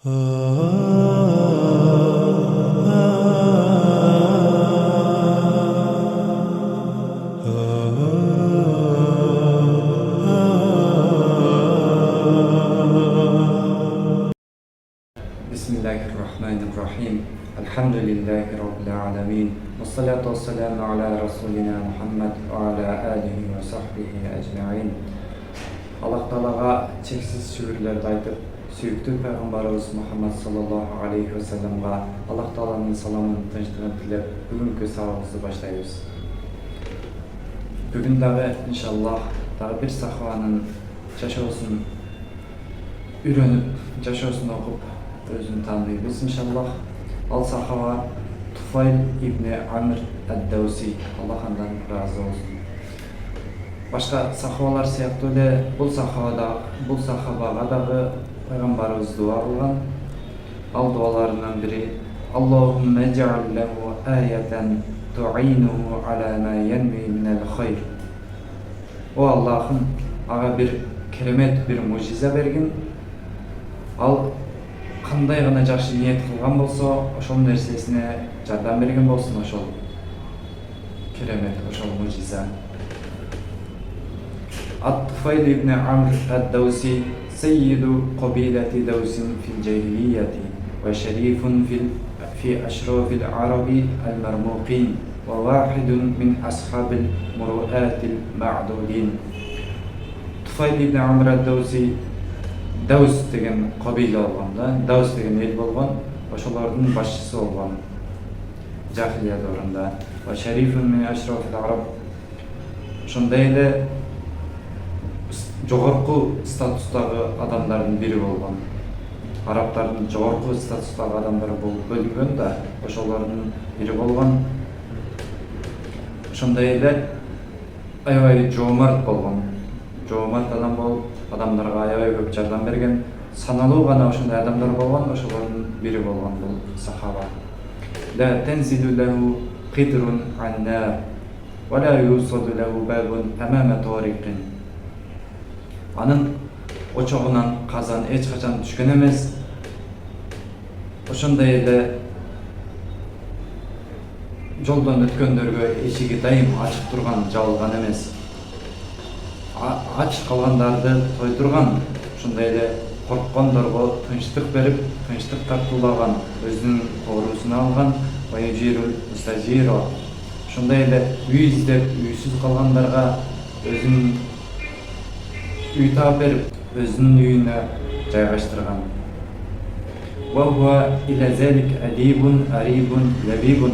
Bismillahirrahmanirrahim. Elhamdülillahi Rabbil alemin. Vessalatu vesselamu ala Resulina Muhammed ve ala alihi ve sahbihi ecma'in. Allah Teala'ga çeksiz şükürler aytıp, süyüktü Peygamberimiz Muhammed sallallahu aleyhi ve sellem'e Allah Teala'nın salamını, tınçlığını tilep, bugünkü sahabımızı başlayıyoruz. Bugün dağı inşallah dağı bir sahabanın yaşaosunu ürenip, yaşaosunu okup, özünü tanıyırız inşallah. Al sahaba Tufayl İbni Amr Ad-Dawsi, Allah ondan razı olsun. Başka sahabalar siyahtı öyle bu sahabaga dağı Peygamberimiz dua kılgan. Al dualarından biri Allahümme ec'al lehu ayeten tu'inuhu ala ma yenmi minel hayr. O Allah'ın ağa bir keremet, bir mucize bergin. Al qanday gana жақсы ниет кылган болсо, ошол нерсесине жардам берген болсун, ошол керемет, ошол мужиза. At-Tufayl ibn Amr ad-Dawsi sayyidu qabilati Dawsin fil jahiliyyati ve şerifun fi ashrafil arabi al-marmuqin ve vahidun min ashabil muru'atil ma'dudin. Tufayl ibn Amr ad-Dawsi Davs деген kabile olganda, Davs деген el bolgan, oşolardın başçısı olgan jahiliye dövründe. Ve şerifun min ashrafil arab. Şonda ele jogorku statustagı adamların biri bolgan. Arapların jogorku statustagı adamları bolup bölüngen da, oşolardın biri bolgan. Şonda ele aябай жомарт болған. Жомарт адам болып, адамдарға аябай көп жардам берген, саналуу гана ошондой адамдар болгон, ошолордун бири болгон бул сахаба. La tenzilu lahu qidrun an-nar wa la yusadu lahu babun amama tariqin. Анын очогунан казан эч качан түшкөн эмес. Ошондой эле жолдон өткөндөргө эшиги дайым ачык турган, жабылган эмес. Aç kalgandарды toydurgan, ошондой эле корккондорго тынчтык берип, тынчтык тартуулаган, өзүнүн коорусуна алган, ваюжирул мустажиро. Ошондой эле үй издеп, үйсүз калгандарга өзүнүн үй таап берип, өзүнүн үйүнө жайгаштырган. Ва хуа иля залик адибун, арибун, лабибун.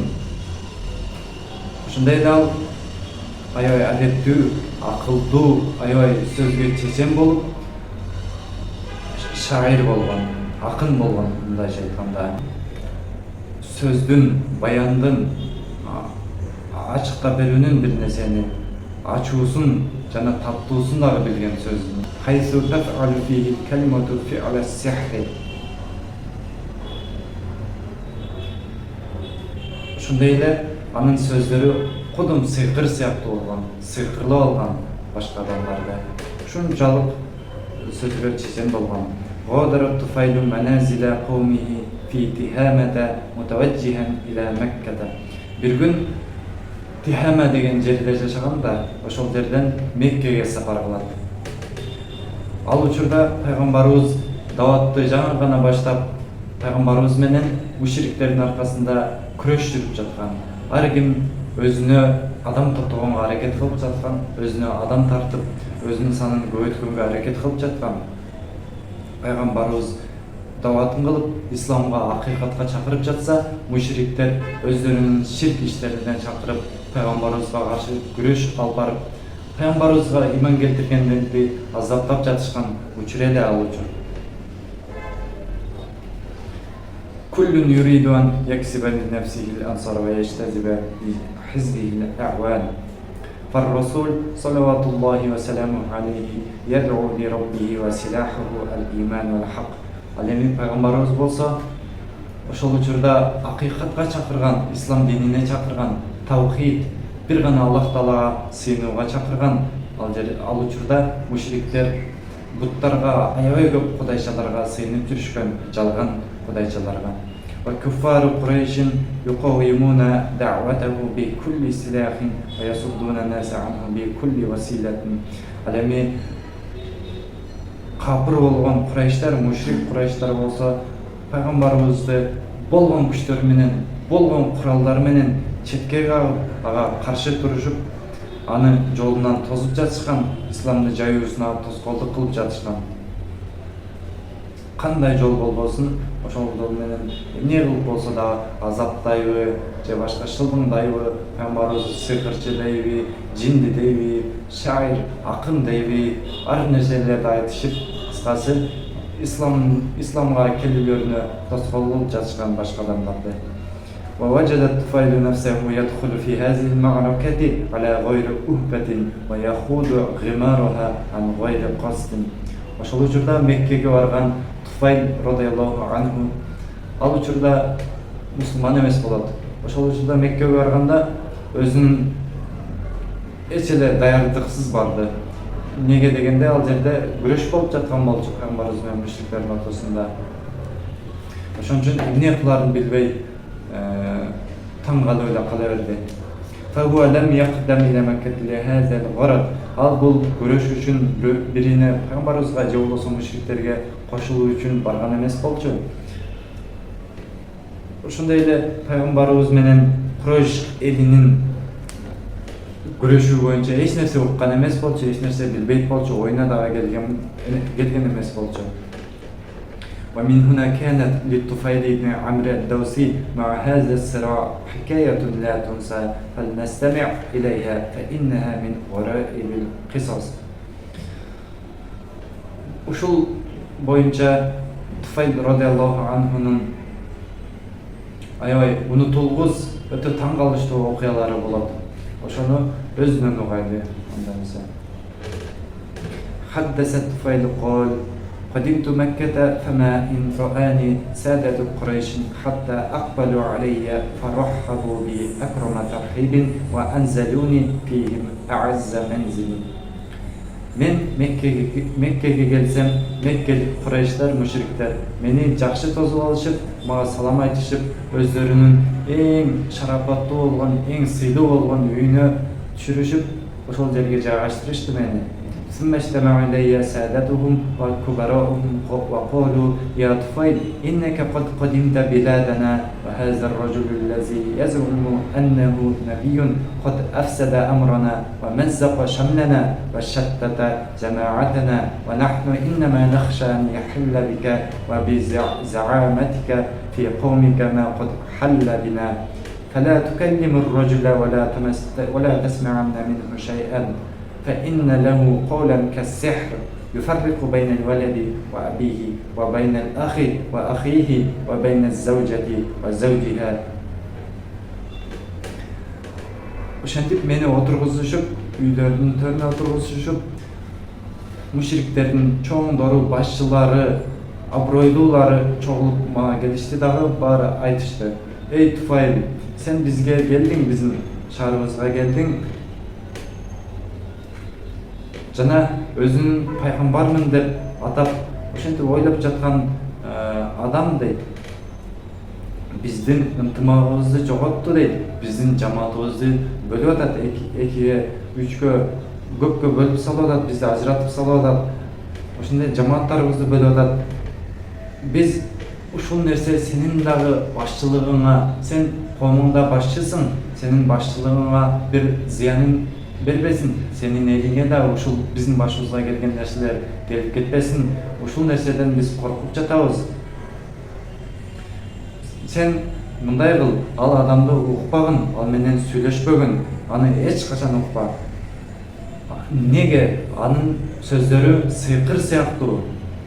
Ошондой эле ал аябай адептүү, акылдуу, аябай сөзгө чечен болуп, шаир болгон, акын болгон, мындайча айтканда. Сөздүн, баяндын, ачыкта берүүнүн бир нерсени, ачуусун жана таттуусун дагы билген сөздүн. Хайсу таф'алу фихи калимату фи'ала сихри. Ошондой эле анын сөздөрү кудум сыйкыр сыяктуу болгон, сыйкырлуу болгон башка адамдарда. Ушунчалык сөзгө чечен болгон. Гадара Туфайлу маназила кавмихи фи Тихамата мутаважжихан ила Мекката. Бир күн Тихама деген жерде жашаганда, ошол жерден Меккеге сапар кылат. Ал учурда пайгамбарыбыз даватты жаңы гана баштап, пайгамбарыбыз менен мушриктердин аркасында күрөш жүрүп жаткан. Ар ким өзүнө адам тартууга аракет кылып жаткан, өзүнө адам тартып, өзүнүн санын көбөйткөнгө аракет кылып жаткан. Пайгамбарыбыз даватын кылып, исламга, акыйкатка чакырып жатса, мушриктер өздөрүнүн ширк иштеринен чакырып, пайгамбарыбызга каршы күрөш алып барып, пайгамбарыбызга иман келтиргендерди азаптап жатышкан учур эле ал учур. Kullun yuridu an yaksiba li nefsihi al-ansar ve yectaziba li hizbihi al-a'wan. فالرسول صلوات الله وسلامه عليه يدعو لربه وسلاحه الإيمان والحق. Алеми пайгамбарыбыз болса, ошол учурда акыйкатка чакырган, ислам динине чакырган, таухид, бир гана Аллах Таалага сыйынууга чакырган. Ал учурда мушриктер буттарга, аябай көп кудайчаларга сыйынып жүрүшкөн жалган кудайчаларга. وكفار قريش يقاومون دعوته بكل سلاح ويصدون الناس عنه بكل وسيلة. Ал эми капыр болгон Курайштар, мушрик Курайштар болсо пайгамбарыбызды болгон күчтөр менен, болгон куралдар менен четке кагып, ага каршы турушуп, аны жолунан тосуп жатышкан, исламды жайуусуна тоскоолдук кылып жатышкан. Кандай жол болбосун, ошол жол менен эмне кылып болсо да азаптайбы же башка шылбыңдайбы, пайгамбарыбыз сыйкырчы дейби, жинди дейби, шаир, акын дейби, ар нерселерди айтышып, кыскасы исламга келүүлөрүнө тоскоол кылып жатышкан башка адамдарды. ووجد الطفيل نفسه يدخل في هذه المعركة على غير أهبة ويخوض غمارها عن غير قصد. Ошол учурда Меккеге барган Туфайл радиаллаху анху ал учурда мусулман эмес болот. Ошол учурда Меккеге барганда өзүнүн эч эле даярдыксыз барды. Неге дегенде ал жерде күрөш болуп жаткан болчу пайгамбарыбыз менен мушриктердин ортосунда. Ошон үчүн эмне кыларын билбей таң калып эле кала берди. فهو لم يقدم إلى مكة لهذا الغرض. Ал бул күрөш үчүн бирине пайгамбарыбызга же болбосо мушриктерге кошулуу үчүн барган эмес болчу. Ошондой эле пайгамбарыбыз менен Курайш элинин күрөшүү боюнча эч нерсе уккан эмес болчу, эч нерсе билбейт болчу, оюна дагы келген эмес болчу. ومن هنا كانت للطفيل بن عمرو الدوسي مع هذا الصراع حكاية لا تنسى فلنستمع إليها فإنها من غرائب القصص. Ушул боюнча Туфайл радиаллаху анхунун аябай унутулгус, өтө таң калыштуу окуялары болот. Ошону өзүнөн угайлы андамса. حدث الطفيل قال قدمت مكة فما إن رآني سادة قريش حتى أقبلوا علي فرحبوا بي أكرم ترحيب وأنزلوني فيهم أعز منزل. Мен Меккеге келсем, Меккелик Курайштар, мушриктер мени жакшы тосуп алышып, мага салам айтышып, өздөрүнүн эң шарапаттуу болгон, эң сыйлуу болгон үйүнө түшүрүшүп, ошол жерге жайгаштырышты мени. ثم اجتمع إلي سادتهم وكبراؤهم وقالوا يا طفيل إنك قد قدمت بلادنا وهذا الرجل الذي يزعم أنه نبي قد أفسد أمرنا ومزق شملنا وشتت جماعتنا ونحن إنما نخشى أن يحل بك وبزعامتك في قومك ما قد حل بنا فلا تكلم الرجل ولا تسمعن منه شيئا فإن له قولا كالسحر يفرق بين الولد وأبيه وبين الأخ وأخيه وبين الزوجة وزوجها. Ошентип мени отургузушуп, үйлөрдүн төрүнө отургузушуп, мушриктердин чоңдору, башчылары, абройлуулары чогулуп мага келишти дагы, баары айтышты. Эй Туфайл, сен бизге келдиң, биздин шаарыбызга келдиң. Жана өзүнүн пайгамбармын деп атап, ошентип ойлоп жаткан адам дейт. Биздин ынтымагыбызды жоготту дейт. Биздин жамаатыбызды бөлүп атат, экиге, үчкө, көпкө бөлүп салып атат, бизди ажыратып салып атат. Ошондой жамааттарыбызды бөлүп атат. Биз ушул нерсе сенин дагы башчылыгыңа, сен коомуңда башчысың, сенин башчылыгыңа бир зыянын бербесин, сенин элиңе да ушул биздин башыбызга келген нерселер келип кетпесин. Ушул нерседен биз коркуп жатабыз. Сен мындай кыл, ал адамды укпагын, ал менен сүйлөшпөгүн, аны эч качан укпа. Неге? Анын сөздөрү сыйкыр сыяктуу,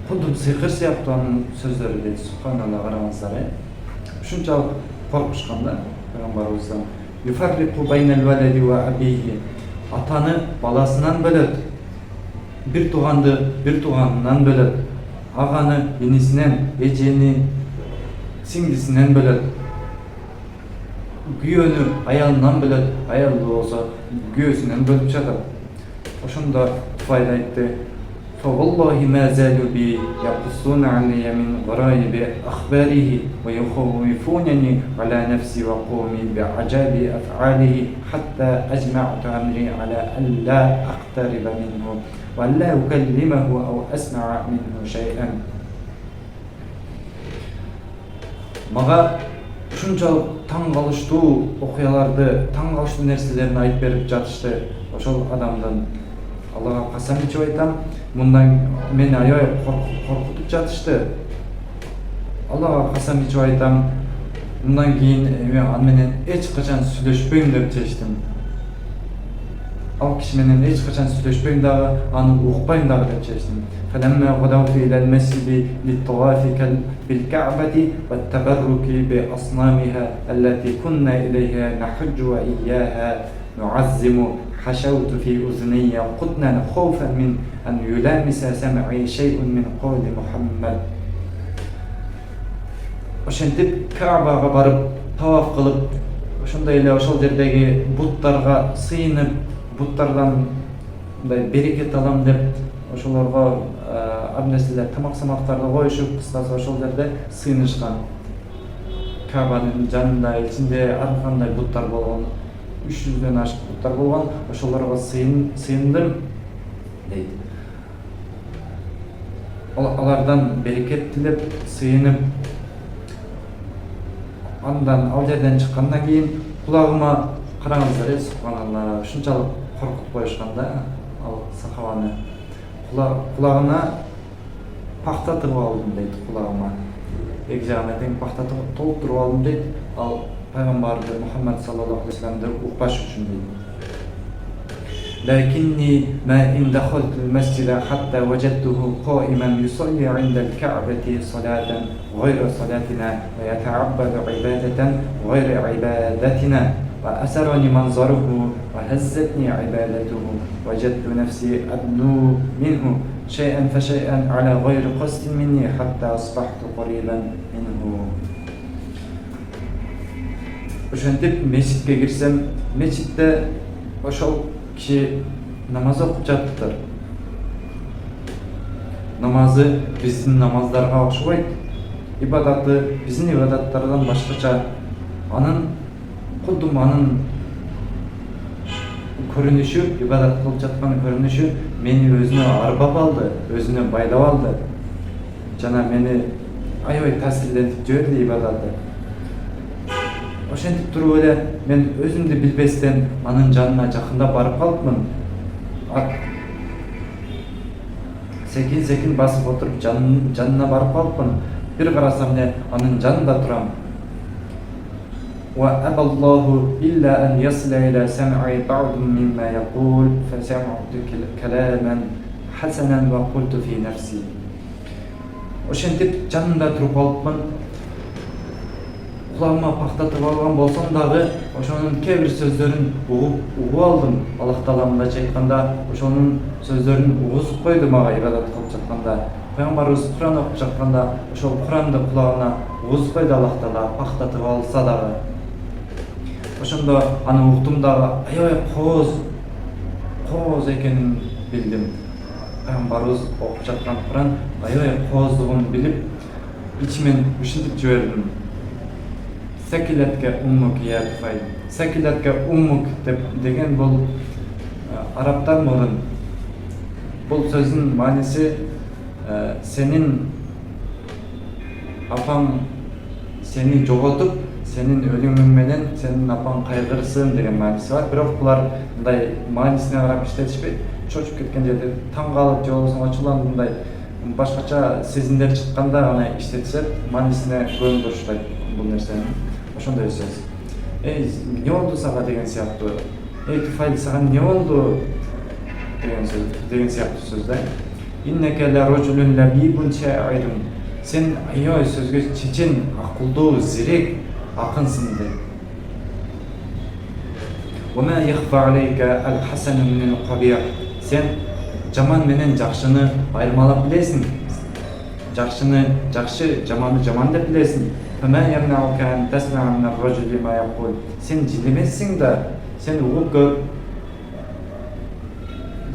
кудум сыйкыр сыяктуу анын сөздөрү дейт. Субханалла, караңыздар. Ушунчалык коркушкан да пайгамбарыбыздан. Юфарриқу байнал валади ва абиhi. Атаны баласынан бөлөт, бир тууганды бир тууганынан бөлөт, аганы инисинен, эжени сиңдисинен бөлөт, күйөөнү аялынан бөлөт, аялы болсо күйөөсүнөн бөлүп жатат. Ошондо Туфайл айтты: فوالله ما زالوا بي يقصون علي من غرائب أخباره ويخوفونني على نفسي وقومي بعجاب أفعاله حتى أجمعت أمري على أن لا أقترب منه وأن لا أكلمه أو أسمع منه شيئا. Мага ушунчалык таң калыштуу окуяларды, таң калыштуу нерселерди айтып берип жатышты. Ошол адамдан Аллага касам ичип айтам, мындан мени аябай коркутуп жатышты. Аллага касам ичип айтам, мындан кийин мен аны менен эч качан сүйлөшпөйм деп чечтим. Ал киши менен эч качан сүйлөшпөйм дагы, аны укпайм дагы деп чечтим. فلما غدوت إلى المسجد للطواف بالكعبة والتبرك بأصنامها التي كنا إليها نحج وإياها نعزم حشوت في أذني قطنا خوفا من أن يلامس سمعي شيء من قول محمد. Ошентип Каабага барып таваф кылып, ошондой эле ошол жердеги буттарга сыйынып, буттардан мындай берекет алам деп ошолорго ар нерселер тамак-самактарды коюшуп, кыскасы ошол жерде сыйынышкан. Каабанын жанында ичинде ар кандай буттар болгон, 300дөн ашык буттар болгон, ошолорго сыйындым дейт. Алардан берекет тилеп, сыйынып, андан ал жерден чыккандан кийин кулагыма караңыздар, субханалла, ушунчалык коркутуп коюшкан да ал сахабаны. Кулагына пахта тыгып алдым дейт, кулагыма. Эки жагына тең пахта толтуруп алдым дейт. Ал пайгамбарды Мухаммад саллаллаху алейхи вассаламды укпаш үчүн дейт. لكني ما إن دخلت المسجد حتى وجدته قائما يصلي عند الكعبة صلاة غير صلاتنا ويتعبد عبادة غير عبادتنا وأسرني منظره وهزتني عبادته وجدت نفسي أدنو منه شيئا فشيئا على غير قصد مني حتى أصبحت قريبا منه. Ошентип мечитке кирсем, мечитте ошол киши намаз окуп жатыптыр. Намазы биздин намаздарга окшобойт. Ибадаты биздин ибадаттардан башкача. Анын кудум анын көрүнүшү, ибадат кылып жаткан көрүнүшү мени өзүнө арбап алды, өзүнө байлап алды. Жана мени аябай таасирлентип жиберди ибадаты. Ошентип туруп эле мен өзүмдү билбестен анын жанына жакындап барып калыпмын. Секин басып отуруп жанына барып калыпмын. Бир карасам эле анын жанында турам. وأبى الله إلا أن يصل إلى سمعي بعض مما يقول فسمعت كلاما حسنا وقلت في نفسي. Ошентип жанында туруп алыпмын. Кулагыма пактатып алган болсом дагы ошонун кээ бир сөздөрүн угуп алдым. Аллах Таала мындайча айтканда, ошонун сөздөрүн угузуп койду мага ибадат кылып жатканда. Пайгамбарыбыз Куран окуп жатканда, ошол Куранды кулагына угузуп койду Аллах Таала, пактатып алса дагы. Ошондо аны уктум дагы аябай кооз экенин билдим. Пайгамбарыбыз окуп жаткан Куран аябай кооздугун билип, ичимен ушинтип жибердим. Сакилатка уммук я туфай. Сакилатка уммук деген бул арабтар мурун. Бул сөздүн мааниси сенин апаң сени жоготуп, сенин өлүмүң менен сенин апаң кайгырсын деген мааниси бар. Бирок булар мындай маанисине карап иштетишпейт. Чочуп кеткен жерде таң калып же болбосо ачууланып мындай башкача сезимдер чыкканда гана иштетишет, маанисине көңүл бурушпайт бул нерсени. Ошондой сөз. Не болду сага деген сыяктуу. Туфайл сага не болду деген сыяктуу сөз да. Иннека ла рожулун лабибун шаирун. Сен аябай сөзгө чечен, акылдуу, зирек акынсың деп. Вама яхфа алейка ал-хасан мин ал-кабир. Сен жаман менен жакшыны айырмалап билесиң. Жакшыны жакшы, жаманды жаман деп билесиң. Фама ямнаука ан тасмаа мин ар-раджули ма якул. Сен жилемессиң да, сен угуп көр.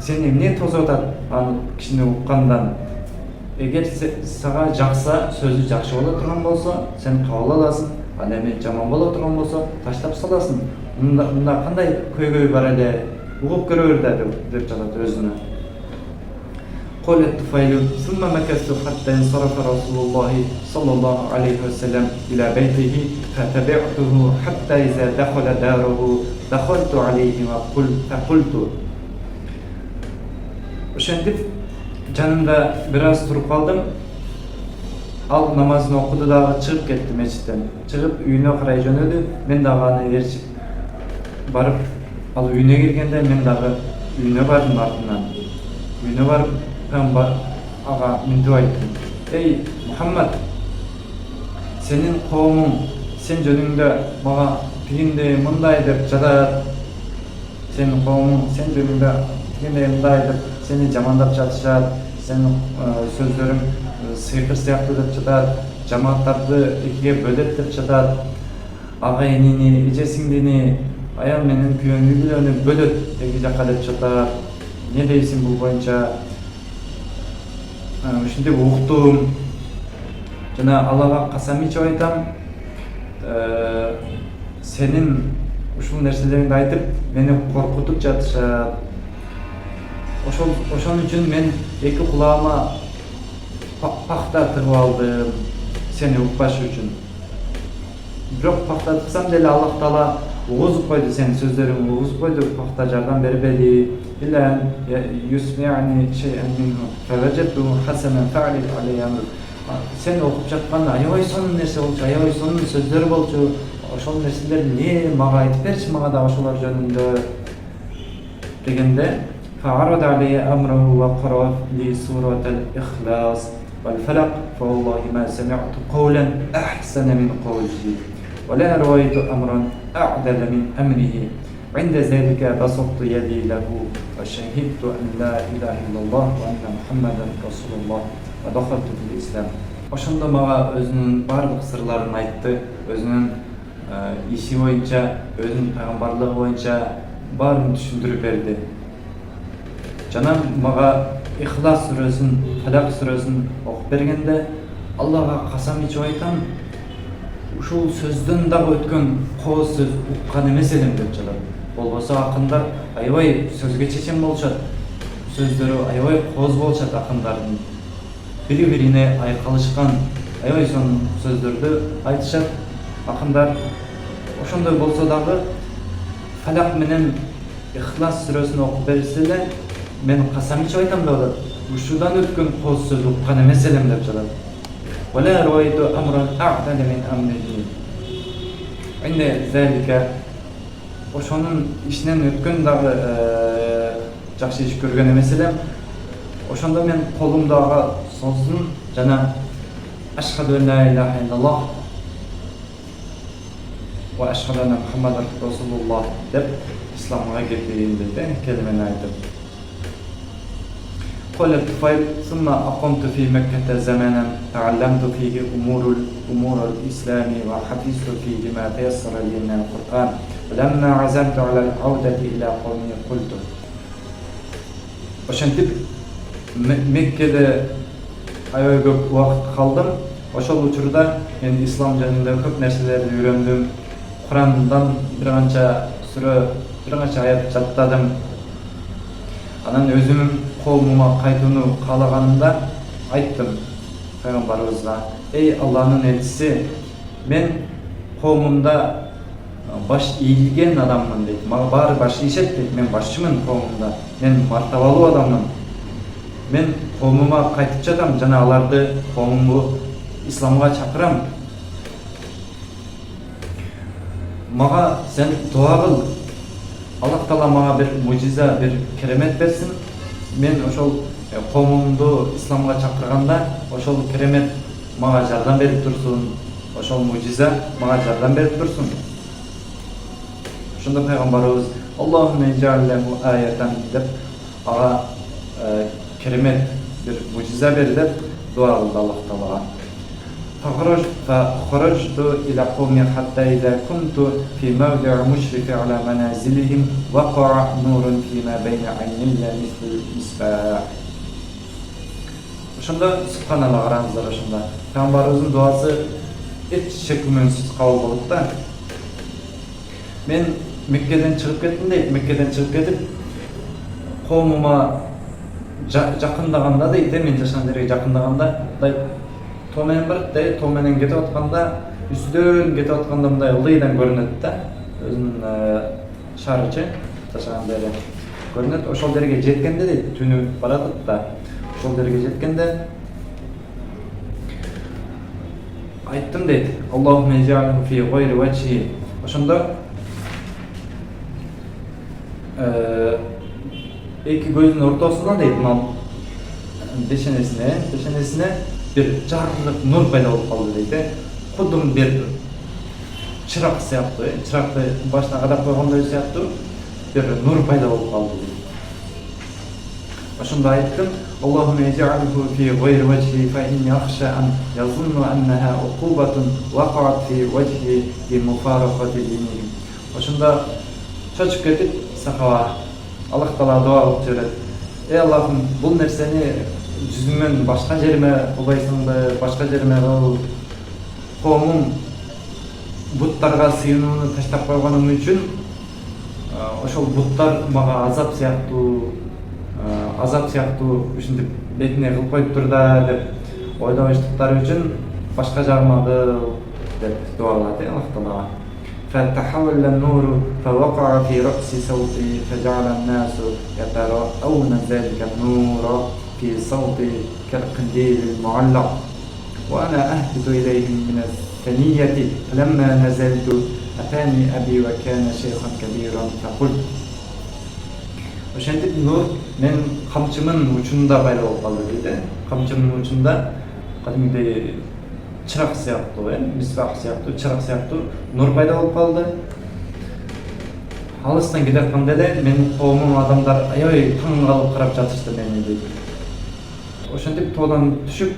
Сен эмне тосуп атат? аны кишини уккандан эгер сага жакса, сөзү жакшы боло турган болсо, сен кабыл аласың. Ал эми жаман боло турган болсо, таштап саласың. Мында кандай көйгөй бар эле, угуп көрөр да деп жатат өзүнө. قال الطفيل ثم مكثت حتى انصرف رسول الله صلى الله عليه وسلم إلى بيته فتبعته حتى إذا دخل داره دخلت عليه فقلت ошентип жанында бир аз туруп калдым. Ал намазын окуду дагы чыгып кетти мечиттен. Чыгып үйүнө карай жөнөдү. Мен дагы аны ээрчип барып, ал үйүнө киргенде мен дагы үйүнө бардым артынан. Үйүнө барып ага мынтип айттым. Эй Мухаммад, сенин коомуң сен жөнүңдө мага тигиндей мындай деп жатат. Сенин коомуң сен жөнүңдө тигиндей мындай деп сени жамандап жатышат. Сенин сөздөрүң сыйкыр сыяктуу деп жатат. Жамааттарды экиге бөлөт деп жатат. Ага энини, эже сиңдини, аял менен күйөөнү үйлөнүп бөлөт эки жакка деп жатат. Не дейсиң бул боюнча? Ушинтип уктум. Жана Аллага касам ичип айтам, сенин ушул нерселериңди айтып, мени коркутуп жатышат. Ошон үчүн мен эки кулагыма пахта тыгып алдым, сени укпаш үчүн. Бирок пахта тыксам деле Аллах Таала угузуп койду, сенин сөздөрүңдү угузуп койду, пахта жардам бербеди. إلا يسمعني شيئا منه فوجدته حسنا فعل عليه أمر. Sen okup жатканда аябай сонун нерсе болчу, аябай сонун сөздөр болчу. Ошол нерселерди не мага айтып берчи, мага да ошолор жөнүндө дегенде فعرض عليه أمره وقرأ لي سورة الإخلاص والفلق فوالله ما سمعت قولا أحسن من قوله ولا رأيت أمرا أعدل من أمره. عند ذلك بسطت يدي له وشهدت أن لا إله إلا الله وأن محمدا رسول الله ودخلت في الإسلام. Ошондо мага өзүнүн барлык сырларын айтты, өзүнүн иши боюнча, өзүнүн пайгамбарлыгы боюнча баарын түшүндүрүп берди. Жана мага Ихлас сүрөсүн, Фалак сүрөсүн окуп бергенде Аллага касам ичип айтам, ушул сөздөн дагы өткөн кооз сөз уккан эмес элем деп жатат. Болбосо акындар аябай сөзгө чечен болушат. Сөздөрү аябай кооз болушат акындардын. Бири-бирине айкалышкан аябай сонун сөздөрдү айтышат акындар. Ошондой болсо дагы Фалак менен Ихлас сүрөсүн окуп берсе эле мен касам ичип айтам деп атат. Ушудан өткөн кооз сөз уккан эмес элем деп жатат. ولا رأيت أمرا أعدل من أمره. عند ذلك ошонун ишинен өткөн дагы жакшы иш көргөн эмес элем. Ошондо мен колумду ага создум жана ашхаду ан ла илаха иллаллах ва ашхаду анна Мухаммадан расулуллах деп исламга кирдим деп келмени айтып. قال الطفيل ثم أقمت في مكة زمانا تعلمت فيه أمور الإسلام وحفظت فيه ما تيسر لي من القرآن ولما عزمت على العودة إلى قومي قلت. Ошентип Меккеде аябай көп убакыт калдым. Ошол учурда мен ислам жөнүндө көп нерселерди үйрөндүм. Курандан бир канча сүрө, бир канча аят жаттадым. Анан өзүмүн коомума кайтууну каалаганымда айттым пайгамбарыбызга: "Эй Алланын элчиси, мен коомумда баш ийилген адаммын" дейт. "Мага баары баш ийишет" дейт. "Мен башчымын коомумда. Мен мартабалуу адаммын. Мен коомума кайтып жатам жана аларды, коомумду исламга чакырам. Мага сен дуа кыл. Аллах Таала мага бир мужиза, бир керемет берсин. Мен ошол коомумду исламга чакырганда ошол керемет мага жардам берип турсун. Ошол мужиза мага жардам берип турсун." Ошондо пайгамбарыбыз "Аллахумма иджаллаху аятан" деп ага керемет бир мужиза бер деп дуа кылды Аллах Таалага. فخرجت إلى قومي حتى إذا كنت في موضع مشرف على منازلهم وقع نور فيما بين عيني مثل المصباح. Ошондо субханалла караңыздар, ошондо Пайгамбарыбыздын дуасы эч шек күмөнсүз кабыл болот да. Мен Меккеден чыгып кеттим дейт. Меккеден чыгып кетип коомума жакындаганда дейт, мен жашаган жерге жакындаганда мындай тоо менен барат да, тоо менен кетип атканда, үстүдөн кетип атканда мындай ылдыйдан көрүнөт да. Өзүнүн шаарычы жашаган жери көрүнөт. Ошол жерге жеткенде дейт, түнү баратат да. Ошол жерге жеткенде айттым дейт, Аллахумма иджалху фи гайри вачхи. Ошондо эки көздүн ортосунда дейт, бешенесине бир жарык нур пайда болуп калды дейт. Кудум бир чырак сыяктуу, чыракты башына кадап койгондой сыяктуу бир нур пайда болуп калды дейт. Ошондо айттым, Аллахумма иджалху фи гайри вачхи фа инни ахша ан yazunnu annaha uqubatun waqa'at fi wajhi bi mufaraqati dinihi. Ошондо чочуп кетип сахаба Аллах Таала дуа кылып жиберет. Аллахым, бул нерсени жүзүмөн башка жериме кылбайсыңбы, башка жериме кыл. Коомум буттарга сыйынууну таштап койгонум үчүн ошол буттар мага азап сыяктуу ушинтип бетине кылып коюптур да деп ойдобоштуктары үчүн башка жагыма кыл деп дуа кылат Аллах Таалага. فتحول النور فوقع في رأس صوتي فجعل الناس يتراءون ذلك النور في صوتي كالقنديل المعلق وأنا أهبط إليهم من الثنية فلما نزلت أتاني أبي وكان شيخا كبيرا فقلت ошентип нур мен камчымын учунда пайда болуп калды дейт. Камчымын учунда кадимгидей чырак сыяктуу, мисбах сыяктуу, чырак сыяктуу нур пайда болуп калды. Алыстан кетатканда эле менин коомум адамдар аябай таң калып карап жатышты мени дейт. Ошентип тоодон түшүп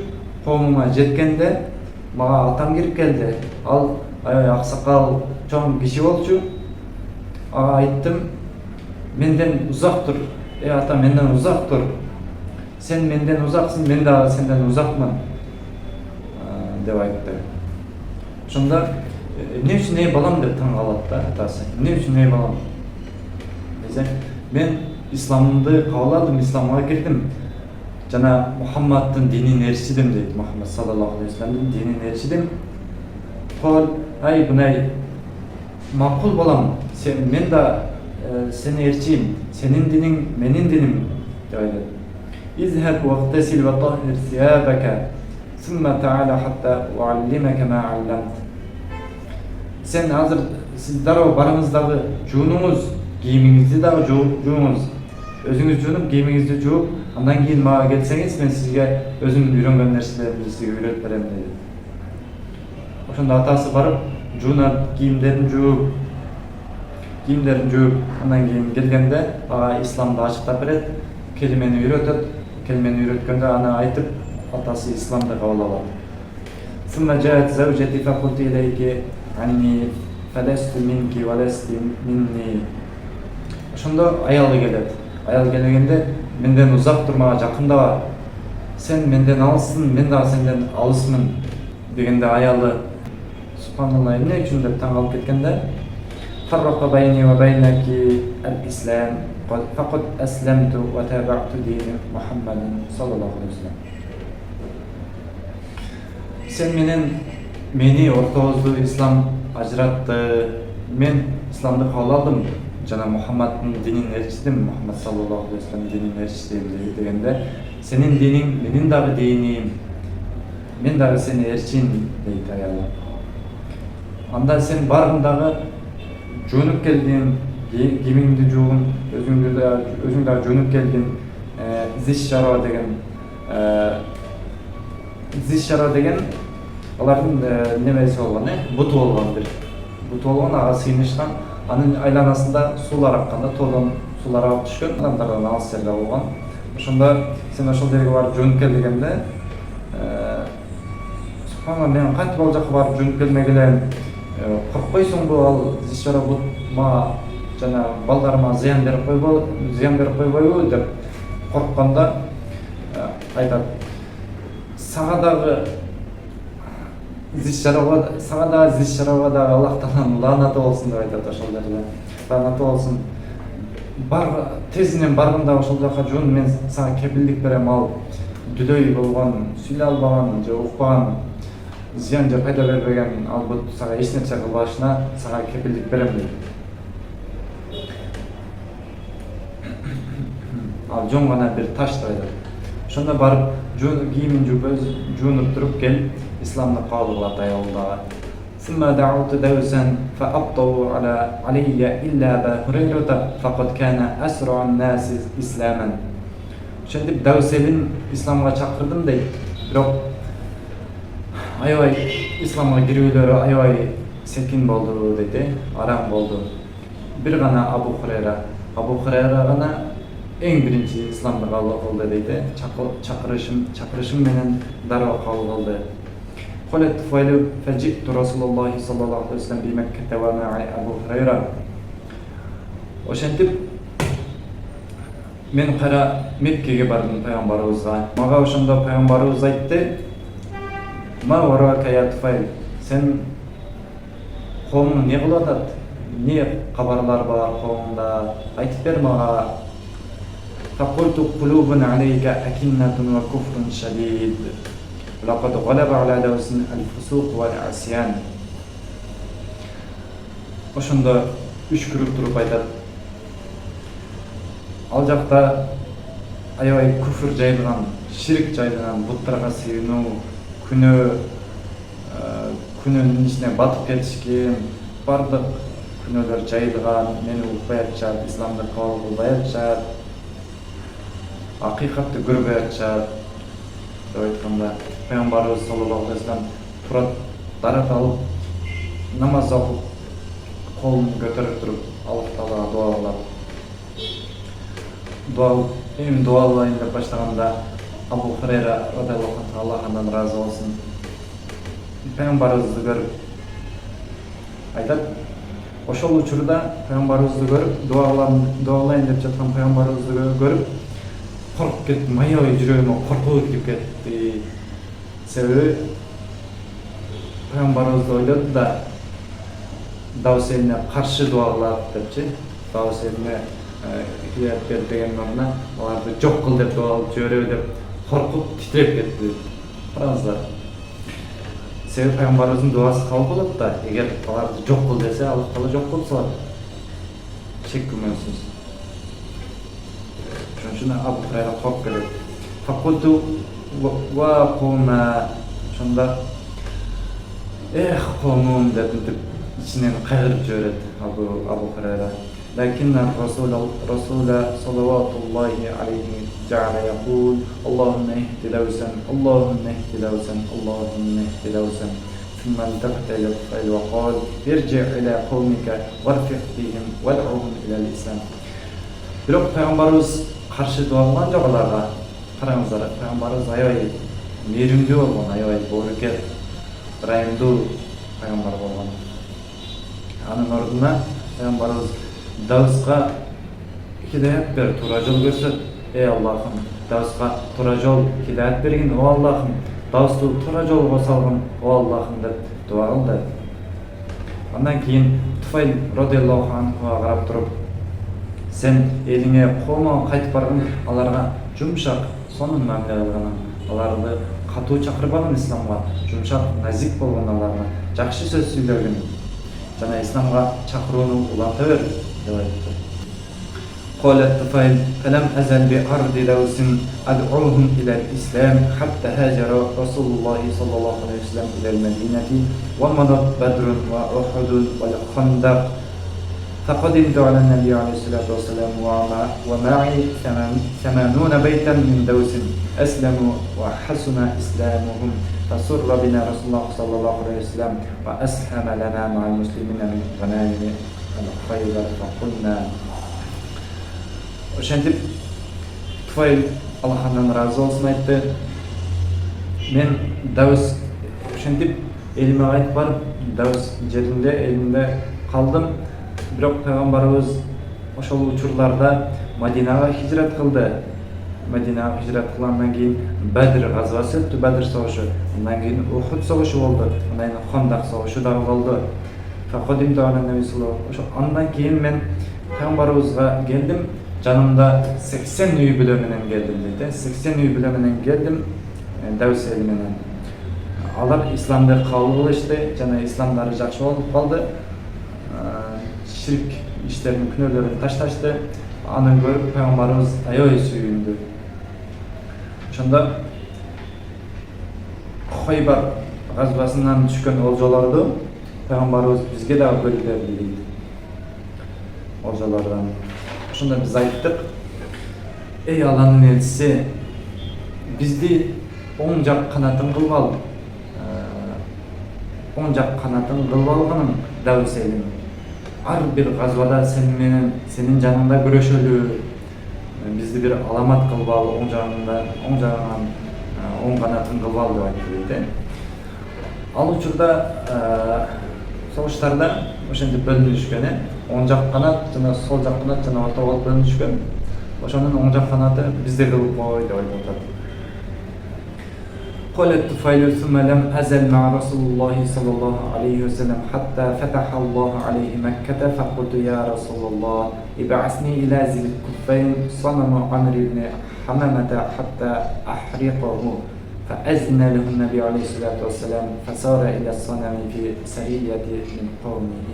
коомума жеткенде мага атам кирип келди. Ал аябай аксакал, чоң киши болчу. Ага айттым, менден узак тур. Ата, менден узак тур. Сен менден узаксың, мен дагы сенден узакмын деп айтты. Ошондо эмне үчүн балам деп таң калат да атасы. Эмне үчүн балам? Десе, мен исламды кабыл алдым, исламга кирдим. Жана Мухаммаддын динин ээрчидим дейт. Мухаммад саллаллаху алейхи вассаламдын динин ээрчидим. Кол, ай бунай макул балам, мен да seni erçiyim, senin dinin, menin dinim dedi. İzheb vaqtasil ve tahhir thiyabaka, thumma ta'ala hatta uallimaka ma 'allamt. Sen hazır siz daroo barınızdagı juununuz, giyiminizni dagı juunuz. Özüңүз жуунуп, кийимиңизди жууп, андан кийин мага келсеңиз, мен сизге өзүм үйрөнгөн нерселерди сизге үйрөтүп берем деди. Ошондо атасы барып, жуунат, кийимдерин жууп, андан кийин келгенде ага исламды ачыктап берет, келимени үйрөтөт. Келимени үйрөткөндө аны айтып, атасы исламды кабыл алат. Summa ja'at zawjati fa qult ilayki anni falastu minki wa lasti minni. Ошондо аялы келет. Аял келгенде менден узак турмага жакындаба. Сен менден алыссың, мен дагы сенден алысмын дегенде аялы субханалла эмне үчүн деп таң калып кеткенде فرق بيني وبينك الإسلام فقد أسلمت وتابعت دين محمد صلى الله عليه وسلم. Sen meni ortabızda İslam ajratты. Men İslamды kabul aldım. Jana Muhammad'ın dinini eriştim. Muhammed sallallahu aleyhi ve sellem dinini eriştim degende senin dinin menin dagı dinim. Men dagı seni erişin deyt ayалы. Анда sen bargındагы жөнүп келдин, кийимиңди жуугун, өзүң дагы жөнүп келдин. Зиш-шара деген алардын немеси болгон, буту болгон бир. Буту болгон, ага сыйынышкан, анын айланасында суулар акканда, тоодон суулар агып түшкөн, адамдардан алыс жерде болгон. Ошондо сен ошол жерге барып жөнүп кел дегенде, субханалла, мен кантип ал жакка барып жөнүп келмек элем? Коркпойсуңбу ал зиш-шара бут мага жана балдарыма зыян берип койбойбу деп коркканда айтат. сага дагы зис жарабга дагы Аллах Тааланын лаанаты болсун деп айтат ошол жерде. Лаанаты болсун. Тезинен барганда ошол жака жон мен сага кепилдик берем, ал дүдөй болгон, сүйлөй албаган же укпаган, зыян же пайда бербеген албут сага эч нерсе кылбашына сага кепилдик берем дейт. Ал жон гана бир таш деп айтат. Ошондо барып кийимин жуунуп туруп кел, исламды кабыл кылат аялдагы. ثم دعوت دوسا فأبطوا علي إلا أبا هريرة فقد كان أسرع الناس إسلاما. Ошентип Дауселин исламга чакырдым дейт. Бирок аябай исламга кирүүлөрү аябай секин болду дейт, араң болду. Бир гана Абу Хурайра гана эң биринчи исламды кабыл кылды дейт. Чакырышым менен дароо кабыл кылды. قال الطفيل فجئت رسول الله صلى الله عليه وسلم بمكة ومعي أبو هريرة. Ошентип мен кара Меккеге бардым пайгамбарыбызга. Мага ошондо пайгамбарыбыз айтты: "Ма варака я Туфайл, сен коомуң не кылып атат? Не кабарлар бар коомуңда? Айтып бер мага." Факульту кулубун алейка акиннатун ва куфрун шадид. لقد غلب على دوس الفسوق والعصيان. Ошондо үшкүрүп туруп айтат. Ал жакта аябай күфүр жайылган, ширк жайылган, буттарга сыйынуу, күнөөнүн ичине батып кетишкен, бардык күнөөлөр жайылган, мени укпай атышат, исламды кабыл кылбай атышат, акыйкатты көрбөй атышат деп айтканда, Пайгамбарыбыз саллаллаху алейхи вассалам турат, дарат алып, намаз окуп, колун көтөрүп туруп, Аллах Таалага дуа кылат. Эми дуалайын деп баштаганда Абу Хурайра радиаллаху анху, Аллах андан ыраазы болсун, Пайгамбарыбызды көрүп айтат. Ошол учурда Пайгамбарыбызды көрүп, дуалайын деп жаткан Пайгамбарыбызды көрүп, коркуп кеттим, аябай жүрөгүмө коркуу кирип кетти. Себеби Пайгамбарыбызды ойлоду да Дауселине каршы дуа кылат депчи. Дауселине хидаят бер деген ордуна аларды жок кыл деп дуа кылып жибереби деп коркуп титиреп кетти. Караңыздар. Себеби Пайгамбарыбыздын дуасы кабыл болот да, эгер аларды жок кыл десе, Аллах Таала жок кылып салат. Шек күмөнсүз. Ошон үчүн Абу Хурайра коркуп кетет. Факульту ва кума, ошонда коомум деп ичинен кайгырып жиберет Абу Хурайра. لكن الرسول صلوات الله عليه جعل يقول اللهم اهد دوسا اللهم اهد دوسا اللهم اهد دوسا. ثم التفت إلى الطفيل وقال ارجع إلى قومك وارفق بهم وادعوهم إلى الإسلام. Бирок Пайгамбарыбыз каршы дуа кылган жок аларга. Караңыздар, Пайгамбарыбыз аябай мээримдүү болгон, аябай боорукер, ырайымдуу Пайгамбар болгон. Анын ордуна Пайгамбарыбыз Давуска хидаят бер, туура жол көрсөт. Эй Аллахым, Давуска туура жол хидаят бергин, о Аллахым, Давусту туура жолго салгын, о Аллахым деп дуа кылды. Андан кийин Туфайл радиаллаху анхуга карап туруп, сен элиңе коомуңа кайтып баргын, аларга жумшак, сонун мамиле кылган, аларды катуу чакырбагын исламга, жумшак, назик болгон, аларга жакшы сөз сүйлөгүн, жана исламга чакырууну уланта бер деп айтты. قال الطفيل فلم أزل بأرض دوس أدعوهم إلى الإسلام حتى هاجر رسول الله صلى الله عليه وسلم إلى المدينة ومضت بدر وأحد والخندق فقدمت على النبي عليه الصلاة والسلام ومعي 80 بيتا من دوس أسلموا وحسن إسلامهم فسر بنا رسول الله صلى الله عليه وسلم وأسهم لنا مع المسلمين من غنائم الخيبر فقلنا. Ошентип Туфайл Аллахтан ыраазы болсун айтты. Мен Давус ошентип элиме кайтып барып, Давус жеринде, элинде калдым. Бирок Пайгамбарыбыз ошол учурларда Мадинага хижрат кылды. Мединага hijrat кылгандан кийин Бадр газвасы өттү, Бадр согушу. Андан кийин Ухуд согушу болду. Андан кийин Хондак согушу дагы болду. Факодим дагы Наби саллаллаху алейхи ва саллям. Андан кийин мен пайгамбарыбызга келдим. Жанымда 80 үй бүлө менен келдим дейт. 80 үй бүлө менен келдим. Давс эли менен. Алар исламды кабыл кылышты жана исламдары жакшы болуп калды. Ширк иштердин күнөөлөрүн ташташты. Аны көрүп пайгамбарыбыз аябай сүйүндү. Ошондо Хойбар газвасынан түшкөн олжолорду пайгамбарыбыз бизге дагы бөлүп берди дейт. Олжолордон. Ошондо биз айттык, эй Алланын элчиси, бизди оң жак канатын кылып ал. Оң жак канатын кылып алганың Давс элин. Ар бир газвада сен менен сенин жаныңда күрөшөлү. Бизди бир аламат кылып ал, оң жагынан оң канатын кылып ал деп айтты дейт. Ал учурда согуштарда ошентип бөлүнүшкөн, оң жак канат жана сол жак канат жана орто болуп бөлүнүшкөн. Ошонун оң жак канаты бизде кылып кой деп айтат. قال الطفيل ثم لم أزل مع رسول الله صلى الله عليه وسلم حتى فتح الله عليه مكة فقلت يا رسول الله ابعثني إلى ذي الكفين صنم عمرو بن حمامة حتى أحرقه فأذن له النبي عليه الصلاة والسلام فسار إلى الصنم في سرية من قومه.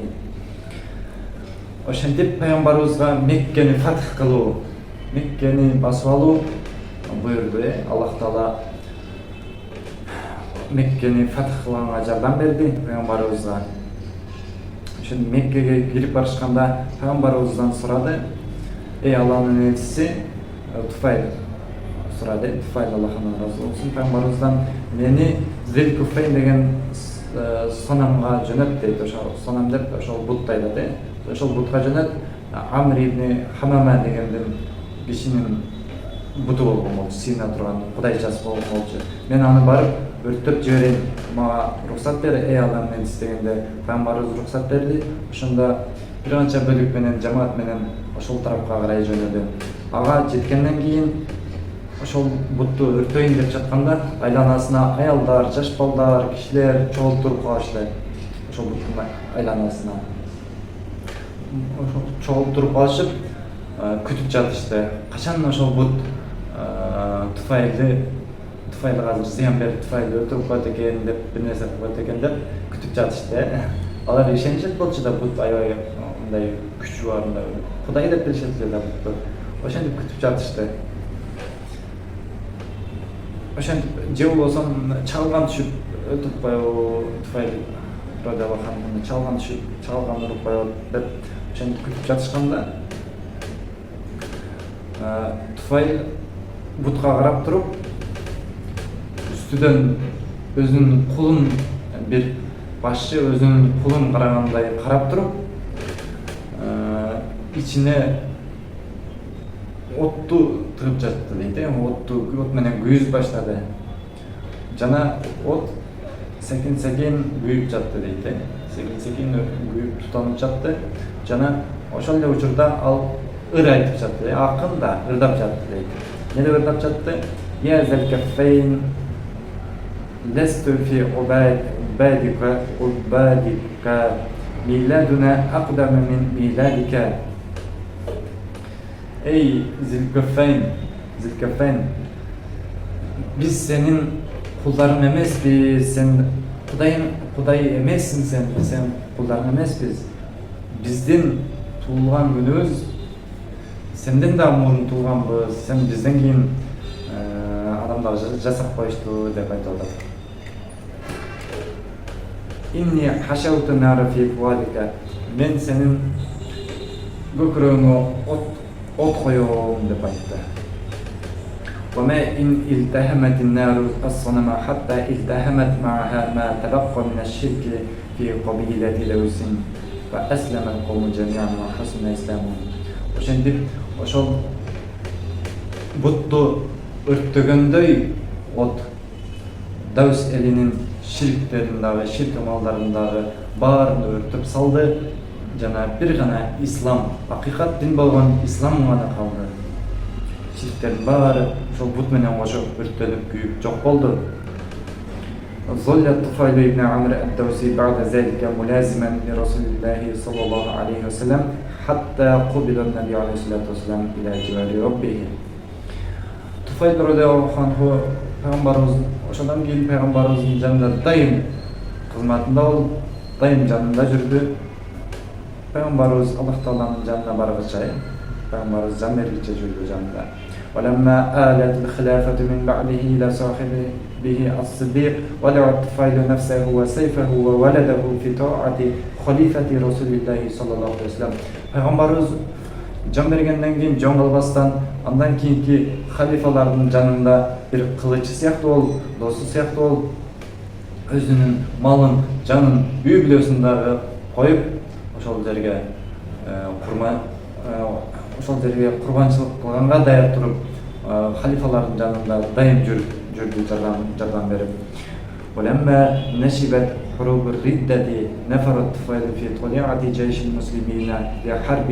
Ошентип пайгамбарыбызга Меккени фатх кылуу, Меккени басып алуу буйрду. Аллах Таала Меккени фатх кылганга жардам берди пайгамбарыбызга. Ошондо Меккеге кирип барышканда пайгамбарыбыздан сурады. Эй Алланын элчиси, Туфайл сурады. Туфайл Аллахтан разы болсун. Пайгамбарыбыздан мени Зилкуфейн деген сонамга жөнөт дейт. Ошол сонам деп ошол бутты айтат. Ошол бутка жөнөт. Амр ибн Хамама дегендин кишинин буту болгон болчу, сыйына турган кудайчасы болгон болчу. Мен аны барып өрттөп жиберейин, мага уруксат бер, эй Алланын элчиси дегенде пайгамбарыбыз уруксат берди. Ошондо бир канча бөлүк менен, жамаат менен ошол тарапка карай жөнөдү. Ага жеткенден кийин ошол бутту өртөйүн деп жатканда айланасына аялдар, жаш балдар, кишилер чогултуруп калышты. Ошол буттун айланасына чогултуруп калышып күтүп жатышты. Качан ошол бут Туфайлы азыр зыян берип Туфайлы өлтүрүп коет экен деп, бир нерсе кылып коет экен деп күтүп жатышты. Алар ишенишет болчу да, бут аябай мындай күчү бар, мындай Кудай деп билишет да бутту. Ошентип күтүп жатышты. Ошентип же болсо чалган түшүп өтүп коебу, Туфайл радиаллаху анху чалган түшүп, чалган уруп коебу деп ошентип күтүп жатышканда Туфайл бутка карап туруп үстүдөн өзүнүн кулун, бир башчы өзүнүн кулун карагандай карап туруп ичине отту тыгып жатты дейт. От менен күйүз баштады. Жана от секин күйүп жатты дейт. Секин күйүп тутанып жатты. Жана ошол эле учурда ал ыр айтып жатты. Акын да ырдап жатты дейт. Эмне ырдап жатты? Я залкафейн лесту фи убадика миладуна акдама мин миладика. Эй Зилкафейн, биз сенин кулдарың эмеспиз, сен Кудай эмессиң, сен кулдарың эмеспиз. Биздин туулган күнүбүз сенден да мурун туулганбыз, сен бизден кийин адамдар жасап коюшту деп айтып атат. Инни хашауту нара фи фуадика, мен сенин көкүрөгүңө от коём деп айтты. وما إن التهمت النار الصنم حتى التهمت معها ما تبقى من الشرك في قبيلة دوس فأسلم القوم جميعا وحسن إسلامهم. Ошентип ошол бутту өрттөгөндөй от Давс элинин ширктерин дагы, ширк амалдарын дагы баарын өртөп салды. Жана бир гана ислам, акыйкат дин болгон ислам гана калды. чириктердин баары ошол бут менен кошо өрттөнүп күйүп жок болду. ظل الطفيل بن عمرو الدوسي بعد ذلك ملازما لرسول الله صلى الله عليه وسلم حتى قبل النبي عليه الصلاة والسلام إلى جوار ربه. Tufayl radıyallahu anhu Peygamberimiz oşadan keyin Peygamberimizin janında daim hizmetinde ol, daim janında жүрдü. Peygamberimiz Allah Taala'nın janına bargıça, Peygamberimiz jan bergiçe жүрдü janında. ولما آلت الخلافة من بعده إلى صاحبه الصديق ولع الطفيل نفسه وسيفه وولده في طاعة خليفة رسول الله صلى الله عليه وسلم. Peygamberimiz can bергenden keyin jon kılbastan andan keyinki halifalardın janında bir kılıcı siyahtı ol, dostu siyahtı ol, özünün malın, canın büyük biliyorsundağı koyup oşol jerge kurbançılık kılганга dayap turup halifaların janında daim жүрдü жардам berip. ولما نشبت حروب الردة نفر الطفيل في طليعة جيش المسلمين لحرب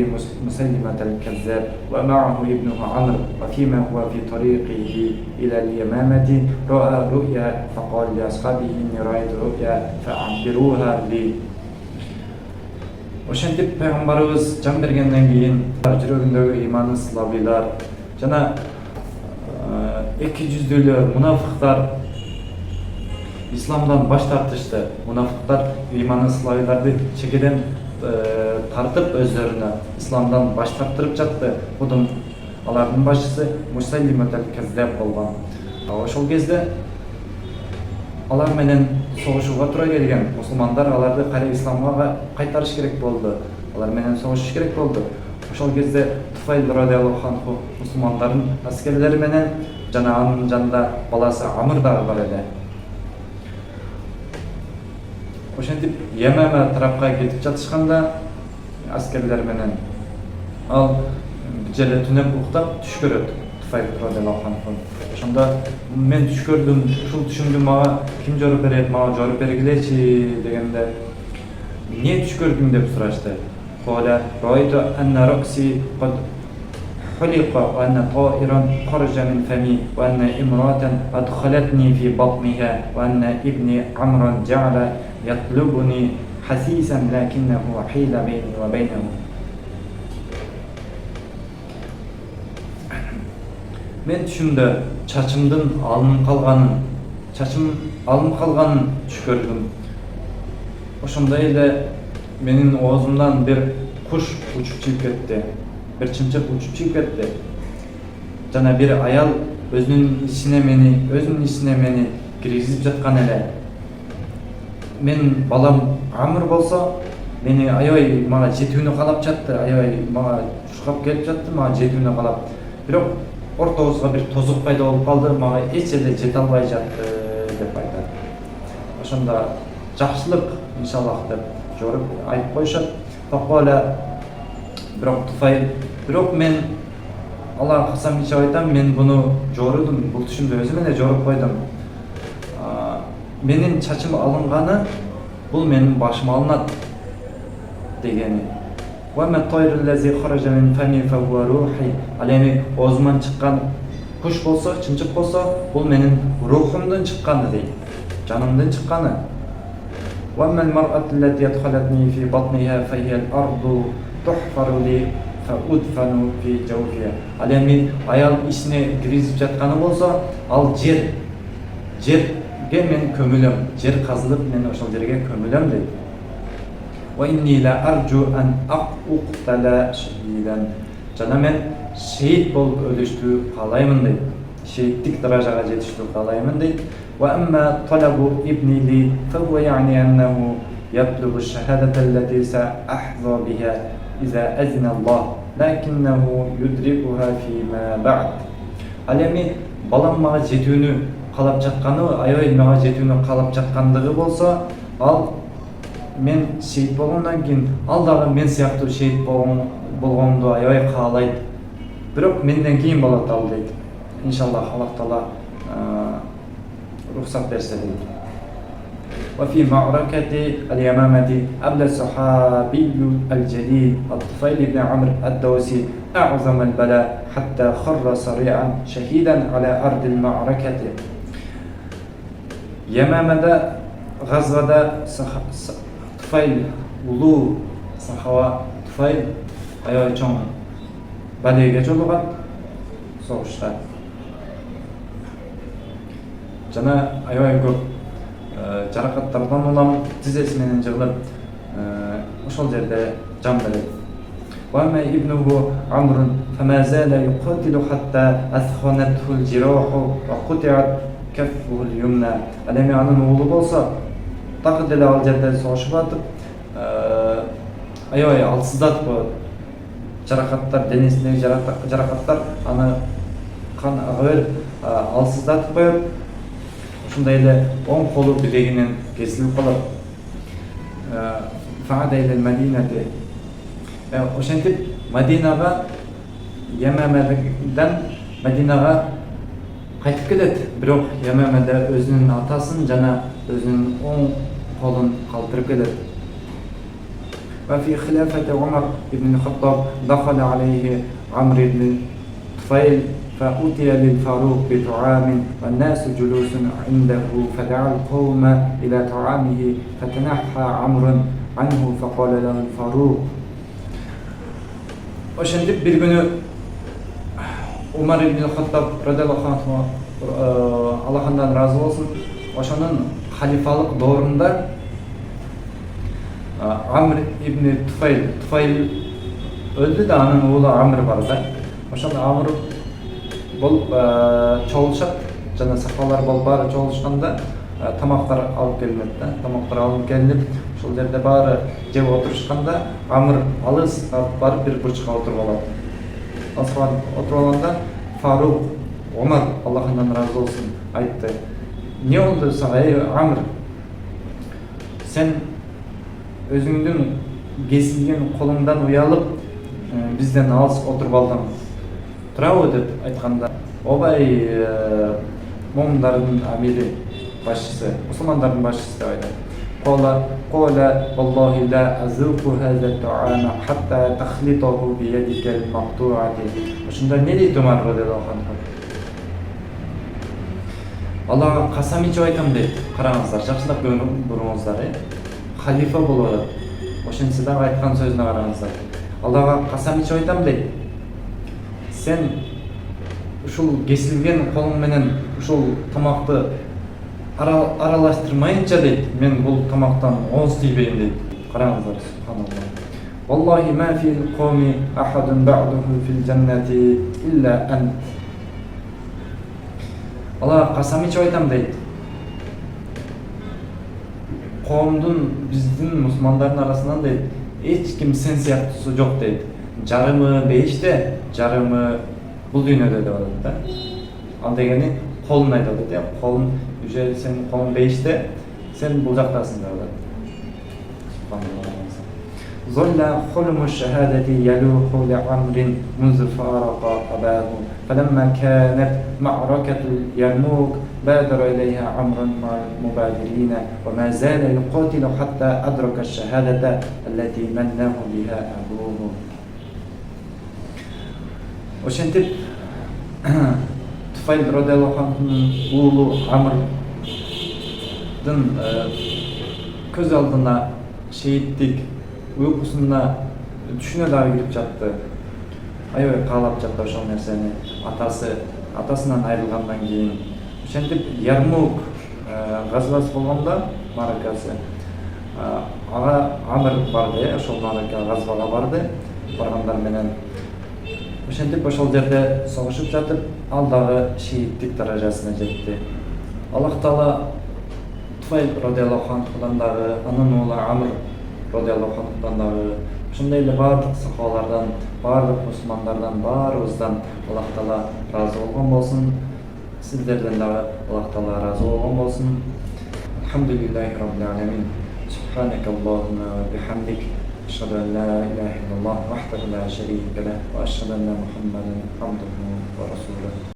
مسيلمة الكذاب ومعه ابنه عمرو وفيما هو في طريقه إلى اليمامة رأى رؤيا فقال لأصحابه إني رأيت رؤيا فأعبروها لي. Oşentip Peygamberimiz can bergenden keyin жүрөгүндөгү иманы слабыйлар жана эки жүздүүлөр мунафыктар İslam'dan baş tartıştı. Münafıklar imanı Slavilerdi çekiden tartıp özlerine İslam'dan baş tarttırıp çattı. Bunun alarının başçısı Musaylimetel Kezzab bolgan. Oşol кезде алар менен согушууга туура келген. Мусулмандар аларды кайра исламга кайтарыш керек болду. Алар менен согушуш керек болду. Ошол кезде Туфайл радıyallahu anhu мусулмандардын аскерлери менен жана анын жанында баласы Амр дагы бар эле. Oşentip Yememe tarafqa ketip жатышканда askerler менен al жele түнөп уктап түш көрөт Туфайл радıyallahu anhu. Ошондо мен түш көрдүм, ушул түшүмдү мага ким жоруп берет, мага жоруп бергилечи дегенде эмне түш көрдүң деп сурашты. Коля ройто анна рокси код حلق وأن طائرا خرج من فمي وأن امرأة أدخلتني في بطنها وأن ابني عمرو جعل يطلبني حسيسا لكنه حيل بيني وبينه. Men түшүмдө чачымдын алынып калганын түш көрдүм. Ошондой эле менин оозумдан бир куш учуп чыгып кетти. Bir çımçık uçup çıkıp ketти. Jana bir ayal özünün içine meni kirgizip жаткан эле. Men balam Amr bolsa meni aябай мага жетүүнү каалап жатты, аябай мага шукап келип жатты, мага жетүүнү каалап. Бирок ортобузга бир тозук пайда болуп калды, мага эч жерде жете албай жатты деп айтат. Ошондо жакшылык иншаллах деп жоруп айтып коюшат. Факола Бирок мен Аллага касам ичип айтам, мен буну жорудум, бул түшүмдү өзүм эле жоруп койдум. Менин чачым алынганы бул менин башыма алынат дегени. Ва ма тайру лази хаража мин фами фа хуа рухи. Ал эми оозуман чыккан куш болсо, чымчык болсо, бул менин рухумдун чыкканы дейт. Жанымдын чыкканы. Ва ма ал-мар'ат allati yadkhalatni fi batniha fa hiya al-ardu tuhfaru li udfanu fi jawfiha. Ал эми аял ичине киргизип жатканы болсо, ал жерге мен көмүлөм, жер казылып мен ошол жерге көмүлөм дейт. Wa inni la arju an aqtala shahidan. Жана мен шейит болуп өлүштү каалаймын дейт. Шейиттик даражага жетиштү каалаймын дейт. Wa amma talabu ibni li fa huwa yani annahu yatlubu ash-shahadata allati sa'ahza biha إذا أذن الله لكنه يدركها فيما بعد. Ал эми балам мага жетүүнү каалап жатканы, аябай мага жетүүнү каалап жаткандыгы болсо, ал мен шейит болгондон кийин ал дагы мен сыяктуу шейит болгонду аябай каалайт. Бирок менден кийин болот ал дейт. Иншаллах Аллах Таала уруксат берсе дейт. وفي معركة اليمامة أبلى الصحابي الجليل الطفيل بن عمرو الدوسي أعظم البلاء حتى خر صريعا شهيدا على أرض المعركة. Yemamada g'azvada Tufayl ulug' saxova Tufayl ayol cho'ng balaga cho'lg'an so'g'ishda. Jana ayol ko'p jarohatlardan ulam tizesimen jig'ilib o'shal yerda jon berdi. وأما ابنه عمرو فما زال يقاتل حتى أثخنته الجراح وقطعت كفه اليمنى. Alemi anın oğlu bolsa taqı al жерде soğuşup atıp ayay alsızdat bu jarohatlar, denesindeki jarohatlar anı kan ağır alsızdat koyup şunda ile on kolu bileğinin kesilip kalıp fa'ada ile Medine'de oşentip Medine'ga Yememe'den Medine'ga qaytib keladi. Biroq Yemamada özünün ataсын jana özünün oң kolun kaldırıp keladi. وفي خلافة عمر بن الخطاب دخل عليه عمرو بن طفيل فأتي للفاروق بطعام والناس جلوس عنده فدعا القوم إلى طعامه فتنحى عمرو عنه فقال له الفاروق. Oşendip bir günü Umar ibn Hattab radıyallahu anh Allah'ından razı olsun. Oşanın halifalık doğrunda Amr ibn Tufayl öldü de anın oğlu Amr vardı. Oşanda Amr bol çoğulşat jana safalar bol bari çoğulşkanda tamaklar alıp gelinip tamaklar alıp gelinip şol жерде bari jеп oturuşkanda Amr alыс barıp bir burçka oturup alады. Asfar oturup alanda Faruk Umar Allah'ından razı olsun aytты. Ne oldu sana ey Amr? Sen özüңdün kesilgen kolundan uyalıp bizden alыс oturup aldın. Turabı dep aytkanda, obay момундардын amiri başçısı, Müslümanların başçısı da aytты. قال والله لا أذوق هذا الطعام حتى تخلطه بيدك المقطوعة. Şunda ne deydi Umar radıyallahu anh? Allah'a kasam içip aytam deydi. Qarаңыздар, жақсылап көрүңүздар. Халифа болот. Ошентсе дагы айткан сөзүнө караңыздар. Allah'a kasam içip aytam deydi. Sen ушул кесилген колуң менен ушул тамакты аралаштырмайынча дейт, мен бул тамактан ооз тийбейин дейт. Караңыздар, субханаллах. Wallahi ma fil qawmi ahadun ba'duhu fil jannati illa ant. Алла касам ичип айтам дейт. Коомдун биздин мусулмандардын арасынан дейт, эч ким сен сыяктуусу жок дейт. Жарымы бейиште, жарымы бул дүйнөдө деп атат да. Ал дегени колун айтат дейт. Колун уже sen kolun beyişte, sen bulacaksın derler. ظل حلم الشهادة يلوح لعمر منذ فارق أباه فلما كانت معركة اليرموك بادر إليها عمرو مع المبادرين وما زال يقاتل حتى أدرك الشهادة التي منه بها أبوه. Oşentip Tufayl radıyallahu anh'ın oğlu Amr'ın göz aldığına şehitlik uykusuna düşüne dahi girip çattı. Ayoy kalap çattı oşal nerseni. Atasından ayrılgandan keyin. Oşentip Yarmouk gazvası bolganda marakası. Ağa Amr bardı, oşal maraka gazvaga bardı. Barganдар менен. Oşentip oşal жерде soğuşup жатып, ал дагы şehitlik darajasına жетти. Allah Taala Tufayl radıyallahu anh'dan dagı, anın oğlu Amr radıyallahu anh'dan dagı, şunday эле бардык сахабалардан, бардык мусулмандардан, баарыбыздан Allah Taala razı olgun bolsun. Sizlerden dagı Allah Taala razı olgun bolsun. Elhamdülillahi rabbil alamin. Subhanakallahumma ve bihamdik. أشهد أن لا إله إلا الله وحده لا شريك له وأشهد أن محمدا عبده ورسوله.